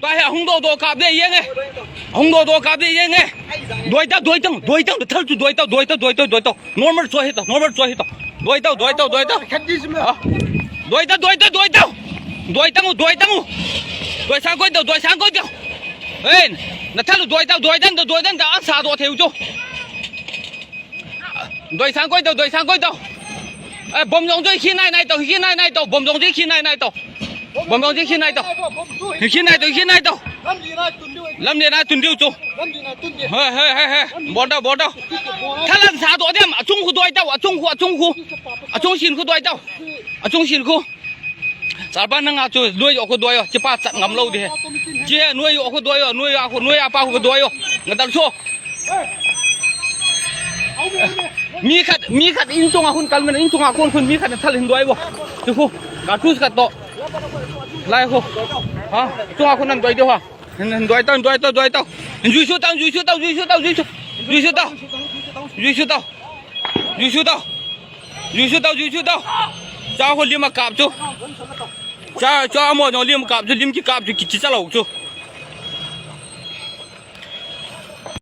把下红豆豆搞的烟哎，红豆豆搞的烟哎，对的，他就对的，normal 做黑的，normal 做黑的，对的，啊，对的，对三块的，哎，那他就对的，按啥多条就，对三块的，哎，bomb用最现在到，bomb用最现在到。ผมลองที่ขี้นายต่อลำเดียนะตุนเดียวจูเฮ้ยบอลเต้าถ้าลันสาตัวเดียมจุงคู่ตัวเต้าจุงชินคู่ตัวเต้าจุงชินคู่สารพันนั่งจูด้วยออกคู่ตัวอยู่จะป้าสัตว์งำเล่าดิเจ้าหน่วยออกคู่ตัวอยู่หน่วยอาป้าคู่ตัวอยู่งั้นตั้งโชว์มีขัดอินจงอาคุณกันมันอินจงอาคุณมีขัดทะเลด้วยบ่จูคู่การทุสกัดโต来后，啊，中华困难对的话，对到，瑞秀到，家伙立马夹住，家伙立马夹住，立马夹住，几只老鼠。